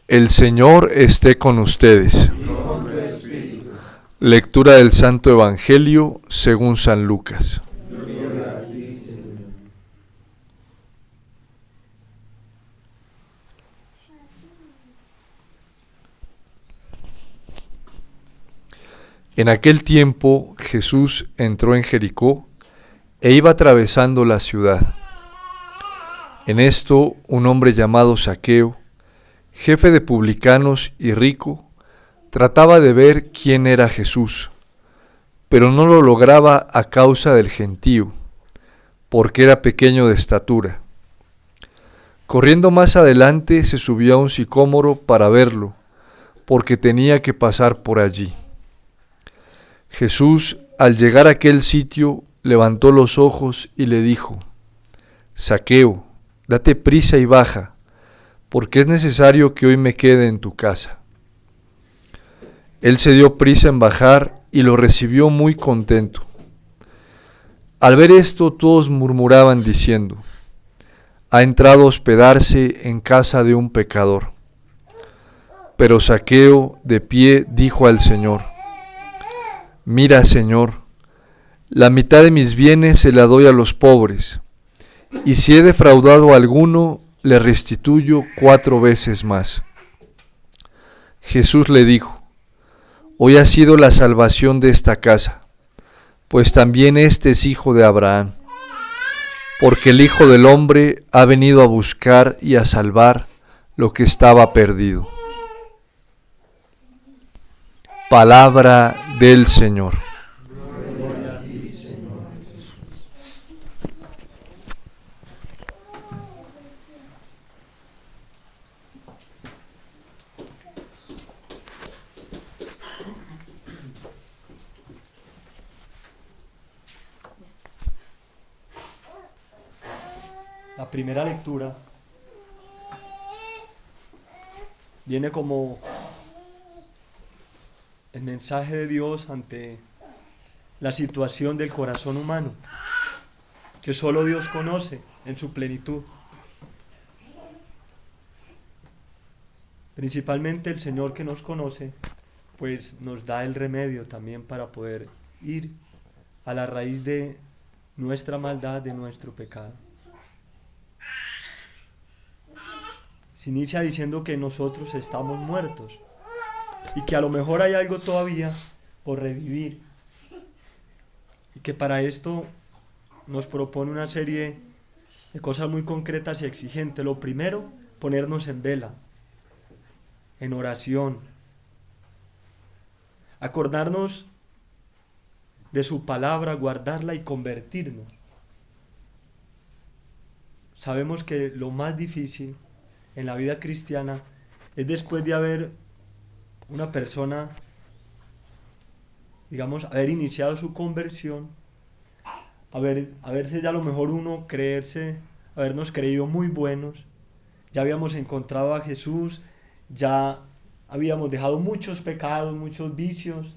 El Señor esté con ustedes. Lectura del Santo Evangelio según San Lucas. En aquel tiempo Jesús entró en Jericó e iba atravesando la ciudad. En esto un hombre llamado Zaqueo, jefe de publicanos y rico, trataba de ver quién era Jesús, pero no lo lograba a causa del gentío, porque era pequeño de estatura. Corriendo más adelante se subió a un sicómoro para verlo, porque tenía que pasar por allí. Jesús, al llegar a aquel sitio, levantó los ojos y le dijo: Zaqueo, date prisa y baja, porque es necesario que hoy me quede en tu casa. Él se dio prisa en bajar y lo recibió muy contento. Al ver esto, todos murmuraban diciendo: ha entrado a hospedarse en casa de un pecador. Pero Zaqueo, de pie, dijo al Señor: mira, Señor, la mitad de mis bienes se la doy a los pobres, y si he defraudado a alguno, le restituyo 4 veces más. Jesús le dijo: hoy ha sido la salvación de esta casa, pues también este es hijo de Abraham, porque el Hijo del Hombre ha venido a buscar y a salvar lo que estaba perdido. Palabra del Señor. Gloria a ti, Señor Jesús. La primera lectura viene como el mensaje de Dios ante la situación del corazón humano, que solo Dios conoce en su plenitud. Principalmente el Señor, que nos conoce, pues nos da el remedio también para poder ir a la raíz de nuestra maldad, de nuestro pecado. Se inicia diciendo que nosotros estamos muertos y que a lo mejor hay algo todavía por revivir, y que para esto nos propone una serie de cosas muy concretas y exigentes. Lo primero, ponernos en vela, en oración, acordarnos de su palabra, guardarla y convertirnos. Sabemos que lo más difícil en la vida cristiana es, después de haber una persona, digamos, haber iniciado su conversión, haberse ya a lo mejor uno habernos creído muy buenos, ya habíamos encontrado a Jesús, ya habíamos dejado muchos pecados, muchos vicios,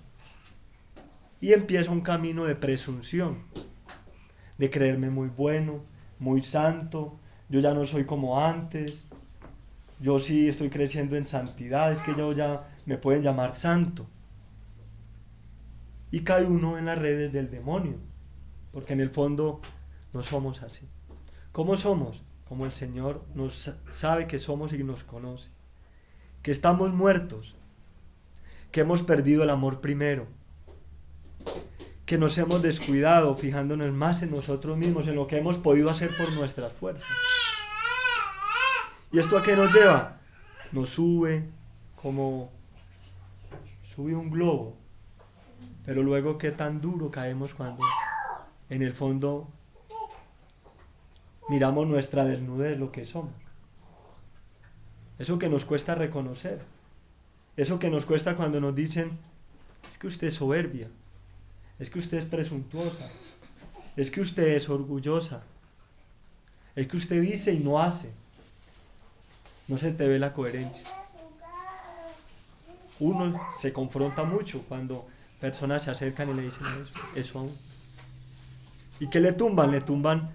y empieza un camino de presunción, de creerme muy bueno, muy santo, yo ya no soy como antes, yo sí estoy creciendo en santidad, es que yo ya me pueden llamar santo. Y cae uno en las redes del demonio, porque en el fondo no somos así. ¿Cómo somos? Como el Señor nos sabe que somos y nos conoce. Que estamos muertos, que hemos perdido el amor primero, que nos hemos descuidado fijándonos más en nosotros mismos, en lo que hemos podido hacer por nuestras fuerzas. ¿Y esto a qué nos lleva? Nos sube como sube un globo, pero luego qué tan duro caemos cuando en el fondo miramos nuestra desnudez, lo que somos. Eso que nos cuesta reconocer, eso que nos cuesta cuando nos dicen: es que usted es soberbia, es que usted es presuntuosa, es que usted es orgullosa, es que usted dice y no hace, no se te ve la coherencia. Uno se confronta mucho cuando personas se acercan y le dicen eso a uno. ¿Y qué le tumban? Le tumban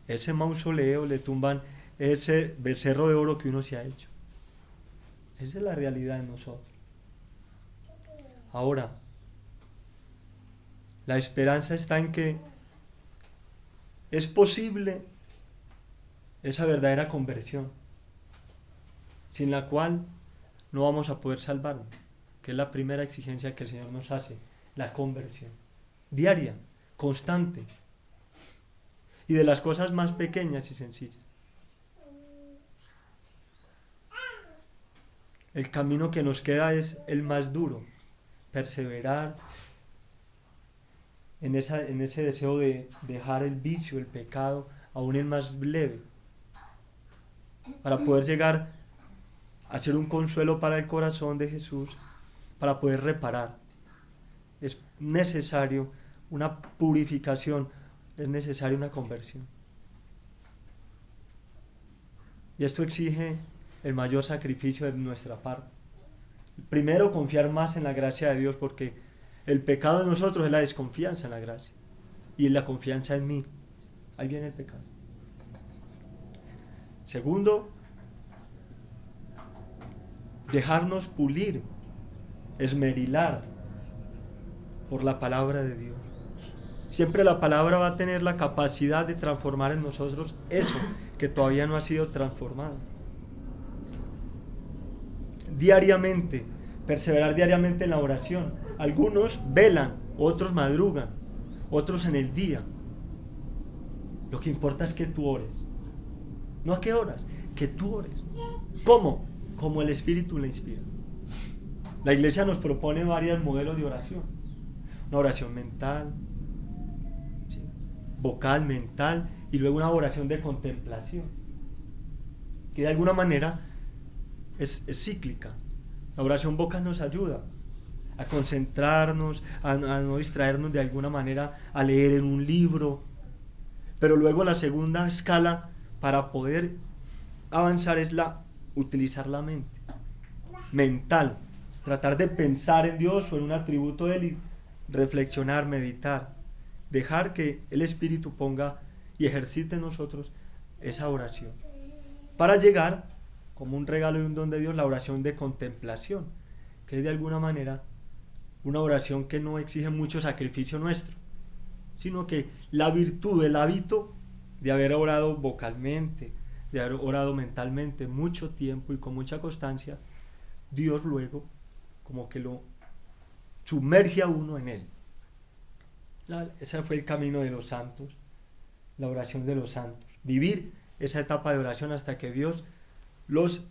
ese mausoleo, le tumban ese becerro de oro que uno se ha hecho. Esa es la realidad en nosotros. Ahora, la esperanza está en que es posible esa verdadera conversión, sin la cual no vamos a poder salvarnos, que es la primera exigencia que el Señor nos hace, la conversión diaria, constante, y de las cosas más pequeñas y sencillas. El camino que nos queda es el más duro, perseverar en ese deseo de dejar el vicio, el pecado, aún el más leve, para poder llegar a ser un consuelo para el corazón de Jesús, para poder reparar. Es necesario una purificación, es necesaria una conversión. Y esto exige el mayor sacrificio de nuestra parte. Primero, confiar más en la gracia de Dios, porque el pecado de nosotros es la desconfianza en la gracia y la confianza en mí. Ahí viene el pecado. Segundo, dejarnos pulir, esmerilar por la palabra de Dios. Siempre la palabra va a tener la capacidad de transformar en nosotros eso que todavía no ha sido transformado. Diariamente, perseverar diariamente en la oración. Algunos velan, otros madrugan, otros en el día. Lo que importa es que tú ores. No a qué horas, que tú ores. ¿Cómo? Como el Espíritu le inspira. La Iglesia nos propone varios modelos de oración. Una oración mental, ¿sí?, vocal, mental, y luego una oración de contemplación, que de alguna manera es cíclica. La oración vocal nos ayuda a concentrarnos, a no distraernos de alguna manera, a leer en un libro. Pero luego la segunda escala para poder avanzar es utilizar la mente, mental, tratar de pensar en Dios o en un atributo de Él, reflexionar, meditar, dejar que el Espíritu ponga y ejercite en nosotros esa oración, para llegar, como un regalo y un don de Dios, la oración de contemplación, que es de alguna manera una oración que no exige mucho sacrificio nuestro, sino que la virtud, el hábito de haber orado vocalmente, de haber orado mentalmente mucho tiempo y con mucha constancia, Dios luego como que lo sumerge a uno en Él. Ese fue el camino de los santos, la oración de los santos, vivir esa etapa de oración hasta que Dios los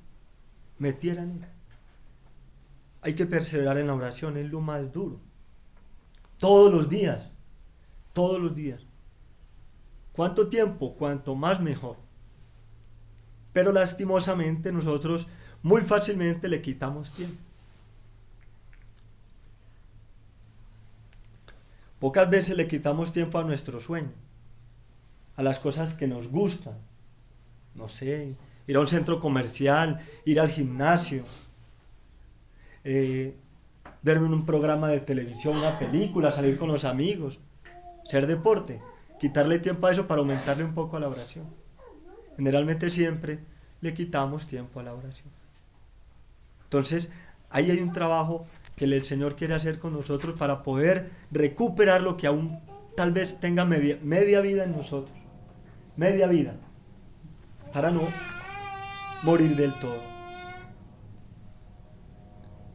metiera en Él. Hay que perseverar en la oración, es lo más duro. Todos los días. ¿Cuánto tiempo? Cuanto más mejor. Pero lastimosamente nosotros muy fácilmente le quitamos tiempo. Pocas veces le quitamos tiempo a nuestro sueño, a las cosas que nos gustan. No sé, ir a un centro comercial, ir al gimnasio, verme un programa de televisión, una película, salir con los amigos, hacer deporte, quitarle tiempo a eso para aumentarle un poco a la oración. Generalmente siempre le quitamos tiempo a la oración. Entonces, ahí hay un trabajo que el Señor quiere hacer con nosotros para poder recuperar lo que aún tal vez tenga media vida en nosotros. Media vida. Para no morir del todo.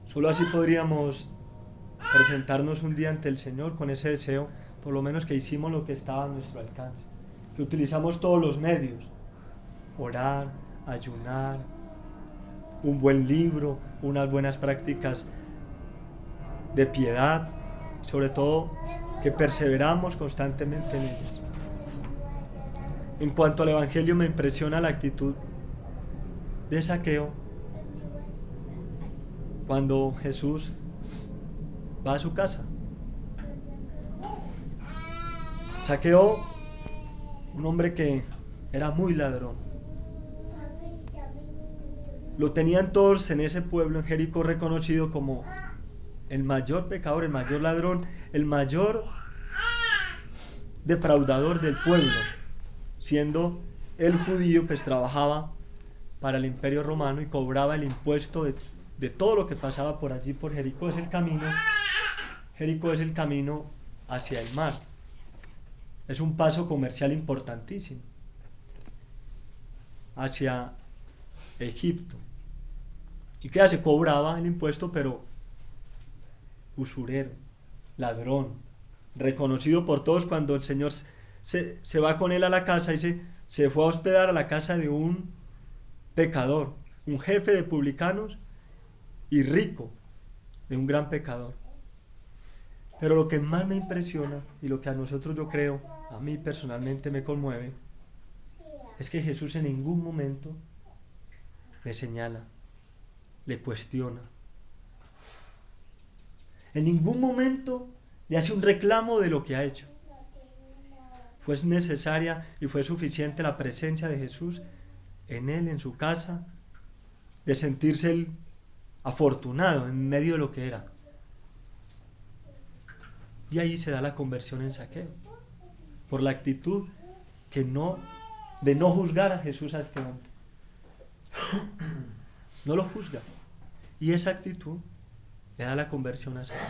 Solo así podríamos presentarnos un día ante el Señor con ese deseo, por lo menos que hicimos lo que estaba a nuestro alcance, que utilizamos todos los medios, orar, ayunar, un buen libro, unas buenas prácticas de piedad, sobre todo que perseveramos constantemente en ellas. En cuanto al Evangelio, me impresiona la actitud de Zaqueo cuando Jesús va a su casa. Zaqueo, un hombre que era muy ladrón. Lo tenían todos en ese pueblo, en Jericó, reconocido como el mayor pecador, el mayor ladrón, el mayor defraudador del pueblo. Siendo el judío, pues trabajaba para el Imperio Romano y cobraba el impuesto de de todo lo que pasaba por allí, por Jericó. Jericó es el camino hacia el mar. Es un paso comercial importantísimo hacia Egipto. ¿Y qué hace? Cobraba el impuesto, pero usurero, ladrón, reconocido por todos. Cuando el Señor se va con él a la casa, dice, se fue a hospedar a la casa de un pecador, un jefe de publicanos y rico, de un gran pecador. Pero lo que más me impresiona y lo que a nosotros, yo creo, a mí personalmente me conmueve, es que Jesús en ningún momento le señala, le cuestiona. En ningún momento le hace un reclamo de lo que ha hecho. Fue necesaria y fue suficiente la presencia de Jesús en él, en su casa, de sentirse él afortunado en medio de lo que era. Y ahí se da la conversión en Zaqueo, por la actitud de no juzgar a Jesús, a este hombre. No lo juzga. Y esa actitud le da la conversión a Zaqueo.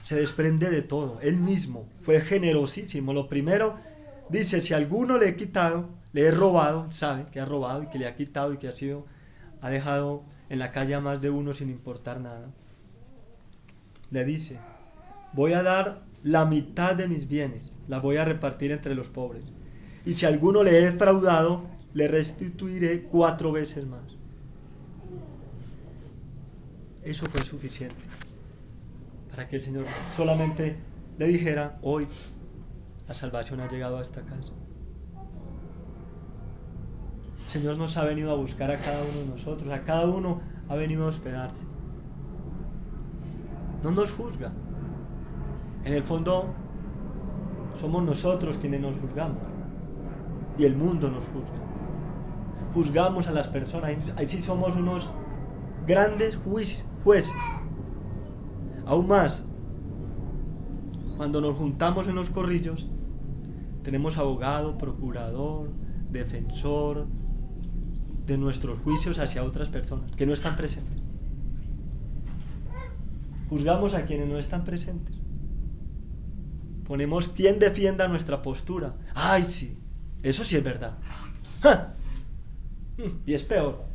Se desprende de todo. Él mismo fue generosísimo. Lo primero, dice, si a alguno le he quitado, le he robado, sabe que ha robado y que le ha quitado y que ha dejado en la calle a más de uno sin importar nada. Le dice, voy a dar la mitad de mis bienes, la voy a repartir entre los pobres. Y si a alguno le he defraudado, le restituiré 4 veces más. Eso fue suficiente para que el Señor solamente le dijera, hoy la salvación ha llegado a esta casa. El Señor nos ha venido a buscar a cada uno de nosotros, a cada uno ha venido a hospedarse. No nos juzga. En el fondo, somos nosotros quienes nos juzgamos. Y el mundo nos juzga. Juzgamos a las personas. Ahí sí somos unos grandes jueces. Aún más, cuando nos juntamos en los corrillos, tenemos abogado, procurador, defensor de nuestros juicios hacia otras personas que no están presentes. Juzgamos a quienes no están presentes. Ponemos quien defienda nuestra postura. ¡Ay, sí! Eso sí es verdad. ¡Ja! Y es peor.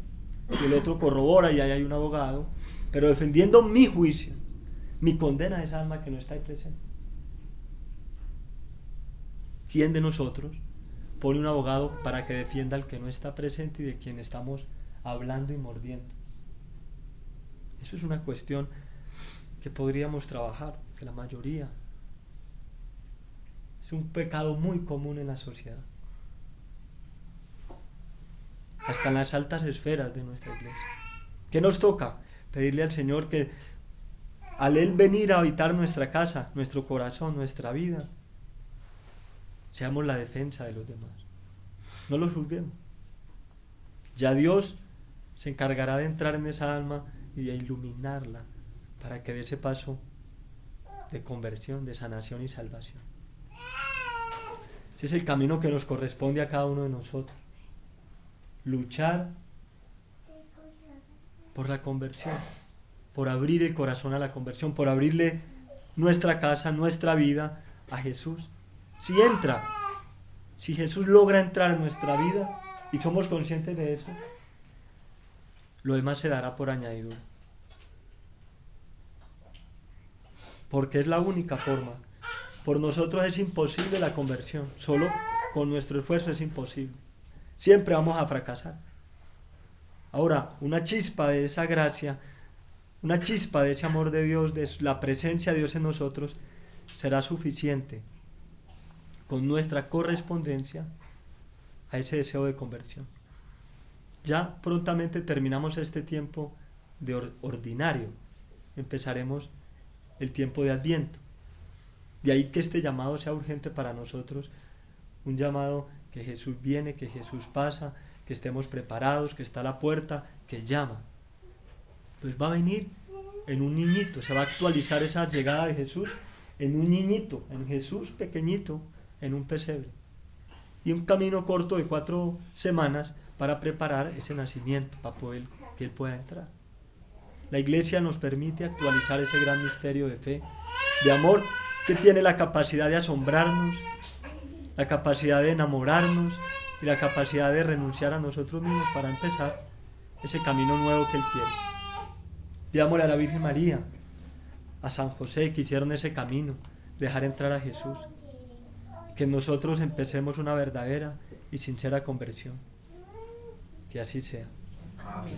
Y el otro corrobora y ahí hay un abogado, pero defendiendo mi juicio, mi condena a esa alma que no está ahí presente. ¿Quién de nosotros pone un abogado para que defienda al que no está presente y de quien estamos hablando y mordiendo? Eso es una cuestión que podríamos trabajar, que la mayoría. Es un pecado muy común en la sociedad. Hasta en las altas esferas de nuestra iglesia. ¿Qué nos toca? Pedirle al Señor que al Él venir a habitar nuestra casa, nuestro corazón, nuestra vida, seamos la defensa de los demás. No los juzguemos. Ya Dios se encargará de entrar en esa alma y de iluminarla para que dé ese paso de conversión, de sanación y salvación. Ese es el camino que nos corresponde a cada uno de nosotros. Luchar por la conversión, por abrir el corazón a la conversión, por abrirle nuestra casa, nuestra vida a Jesús. Si Jesús logra entrar en nuestra vida y somos conscientes de eso, lo demás se dará por añadidura. Porque es la única forma. Por nosotros es imposible la conversión, solo con nuestro esfuerzo es imposible. Siempre vamos a fracasar. Ahora, una chispa de esa gracia, una chispa de ese amor de Dios, de la presencia de Dios en nosotros, será suficiente con nuestra correspondencia a ese deseo de conversión. Ya prontamente terminamos este tiempo de ordinario, empezaremos el tiempo de Adviento. De ahí que este llamado sea urgente para nosotros, un llamado que Jesús viene, que Jesús pasa, que estemos preparados, que está a la puerta, que llama. Pues va a venir en un niñito, se va a actualizar esa llegada de Jesús en un niñito, en Jesús pequeñito, en un pesebre. Y un camino corto de 4 semanas para preparar ese nacimiento, para poder que Él pueda entrar. La iglesia nos permite actualizar ese gran misterio de fe, de amor, que tiene la capacidad de asombrarnos, la capacidad de enamorarnos y la capacidad de renunciar a nosotros mismos para empezar ese camino nuevo que Él quiere. Pidámosle a la Virgen María, a San José, que hicieron ese camino, dejar entrar a Jesús, que nosotros empecemos una verdadera y sincera conversión. Que así sea. Amén.